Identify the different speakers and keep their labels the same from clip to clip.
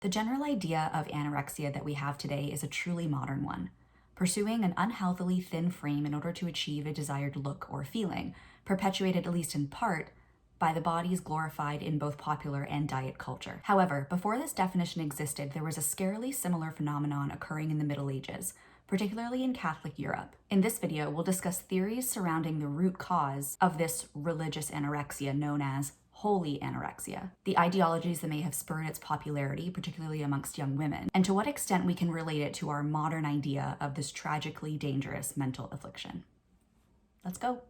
Speaker 1: The general idea of anorexia that we have today is a truly modern one, pursuing an unhealthily thin frame in order to achieve a desired look or feeling, perpetuated at least in part by the bodies glorified in both popular and diet culture. However, before this definition existed, there was a scarily similar phenomenon occurring in the Middle Ages, particularly in Catholic Europe. In this video, we'll discuss theories surrounding the root cause of this religious anorexia known as holy anorexia, the ideologies that may have spurred its popularity, particularly amongst young women, and to what extent we can relate it to our modern idea of this tragically dangerous mental affliction. Let's go.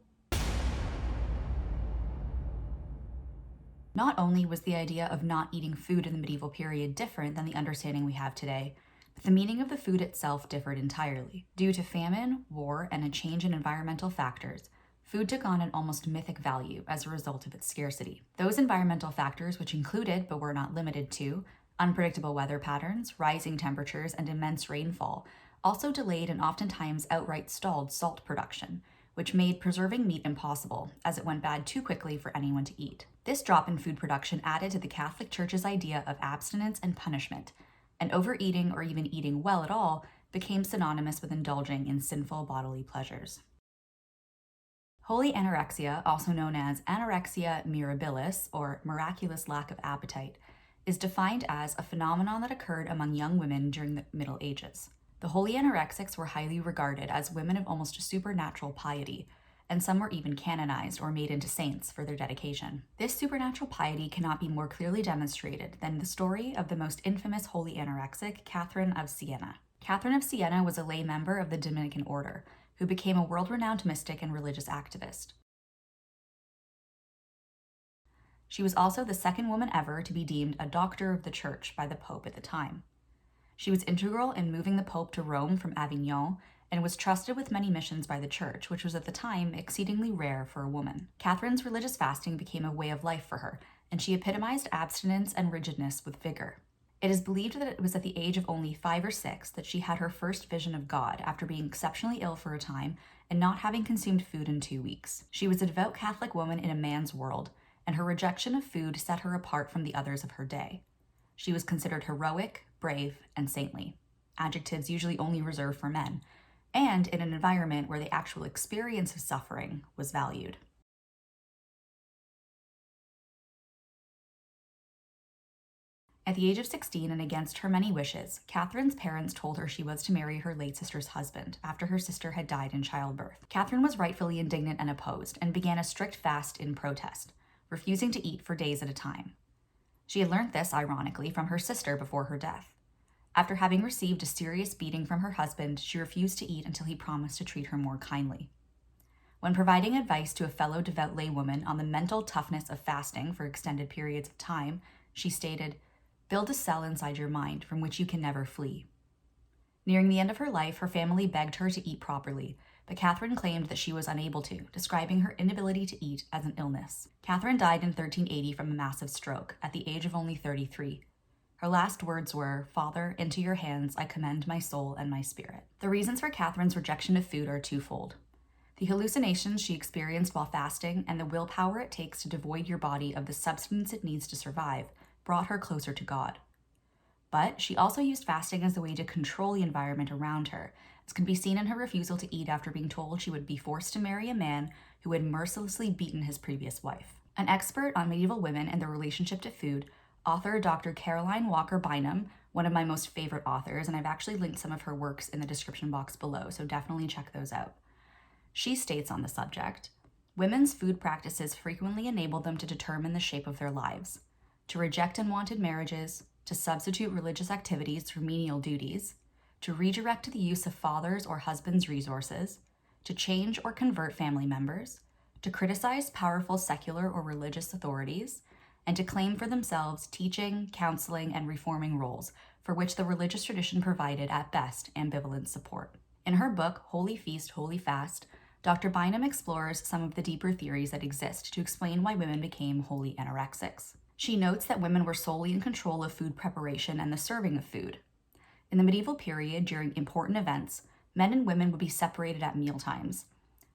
Speaker 1: Not only was the idea of not eating food in the medieval period different than the understanding we have today, but the meaning of the food itself differed entirely. Due to famine, war, and a change in environmental factors, food took on an almost mythic value as a result of its scarcity. Those environmental factors, which included, but were not limited to, unpredictable weather patterns, rising temperatures, and immense rainfall, also delayed and oftentimes outright stalled salt production, which made preserving meat impossible, as it went bad too quickly for anyone to eat. This drop in food production added to the Catholic Church's idea of abstinence and punishment, and overeating or even eating well at all became synonymous with indulging in sinful bodily pleasures. Holy anorexia, also known as anorexia mirabilis, or miraculous lack of appetite, is defined as a phenomenon that occurred among young women during the Middle Ages. The holy anorexics were highly regarded as women of almost supernatural piety, and some were even canonized or made into saints for their dedication. This supernatural piety cannot be more clearly demonstrated than the story of the most infamous holy anorexic, Catherine of Siena. Catherine of Siena was a lay member of the Dominican order, who became a world-renowned mystic and religious activist. She was also the second woman ever to be deemed a doctor of the church by the Pope at the time. She was integral in moving the Pope to Rome from Avignon and was trusted with many missions by the church, which was at the time exceedingly rare for a woman. Catherine's religious fasting became a way of life for her, and she epitomized abstinence and rigidness with vigor. It is believed that it was at the age of only 5 or 6 that she had her first vision of God after being exceptionally ill for a time and not having consumed food in 2 weeks. She was a devout Catholic woman in a man's world, and her rejection of food set her apart from the others of her day. She was considered heroic, brave, and saintly, adjectives usually only reserved for men, and in an environment where the actual experience of suffering was valued. At the age of 16 and against her many wishes, Catherine's parents told her she was to marry her late sister's husband after her sister had died in childbirth. Catherine was rightfully indignant and opposed and began a strict fast in protest, refusing to eat for days at a time. She had learned this, ironically, from her sister before her death. After having received a serious beating from her husband, she refused to eat until he promised to treat her more kindly. When providing advice to a fellow devout laywoman on the mental toughness of fasting for extended periods of time, she stated, "Build a cell inside your mind from which you can never flee." Nearing the end of her life, her family begged her to eat properly, but Catherine claimed that she was unable to, describing her inability to eat as an illness. Catherine died in 1380 from a massive stroke, at the age of only 33. Her last words were, "Father, into your hands I commend my soul and my spirit." The reasons for Catherine's rejection of food are twofold. The hallucinations she experienced while fasting and the willpower it takes to devoid your body of the substance it needs to survive brought her closer to God. But she also used fasting as a way to control the environment around her, as can be seen in her refusal to eat after being told she would be forced to marry a man who had mercilessly beaten his previous wife. An expert on medieval women and their relationship to food, author Dr. Caroline Walker Bynum, one of my most favorite authors, and I've actually linked some of her works in the description box below, so definitely check those out. She states on the subject, "Women's food practices frequently enable them to determine the shape of their lives, to reject unwanted marriages, to substitute religious activities for menial duties, to redirect the use of fathers' or husbands' resources, to change or convert family members, to criticize powerful secular or religious authorities, and to claim for themselves teaching, counseling, and reforming roles for which the religious tradition provided at best ambivalent support." In her book, Holy Feast, Holy Fast, Dr. Bynum explores some of the deeper theories that exist to explain why women became holy anorexics. She notes that women were solely in control of food preparation and the serving of food. In the medieval period, during important events, men and women would be separated at mealtimes.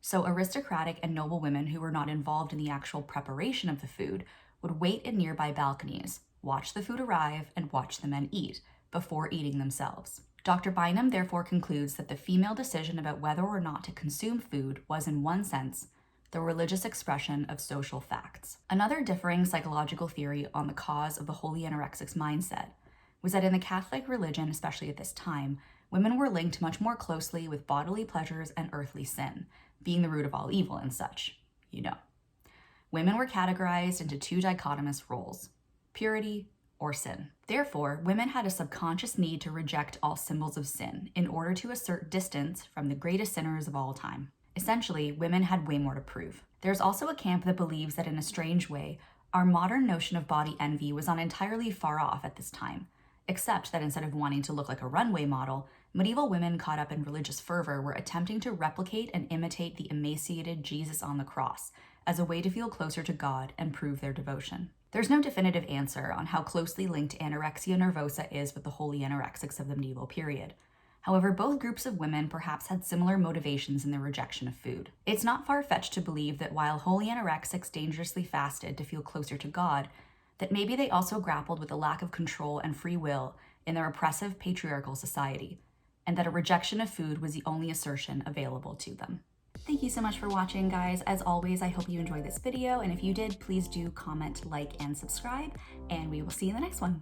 Speaker 1: So aristocratic and noble women who were not involved in the actual preparation of the food would wait in nearby balconies, watch the food arrive and watch the men eat before eating themselves. Dr. Bynum therefore concludes that the female decision about whether or not to consume food was, in one sense, the religious expression of social facts. Another differing psychological theory on the cause of the holy anorexics mindset was that in the Catholic religion, especially at this time, women were linked much more closely with bodily pleasures and earthly sin, being the root of all evil and such, you know. Women were categorized into two dichotomous roles, purity or sin. Therefore, women had a subconscious need to reject all symbols of sin in order to assert distance from the greatest sinners of all time. Essentially, women had way more to prove. There's also a camp that believes that in a strange way, our modern notion of body envy was not entirely far off at this time, except that instead of wanting to look like a runway model, medieval women caught up in religious fervor were attempting to replicate and imitate the emaciated Jesus on the cross as a way to feel closer to God and prove their devotion. There's no definitive answer on how closely linked anorexia nervosa is with the holy anorexics of the medieval period. However, both groups of women perhaps had similar motivations in their rejection of food. It's not far-fetched to believe that while holy anorexics dangerously fasted to feel closer to God, that maybe they also grappled with a lack of control and free will in their oppressive patriarchal society, and that a rejection of food was the only assertion available to them. Thank you so much for watching, guys. As always, I hope you enjoyed this video, and if you did, please do comment, like, and subscribe, and we will see you in the next one.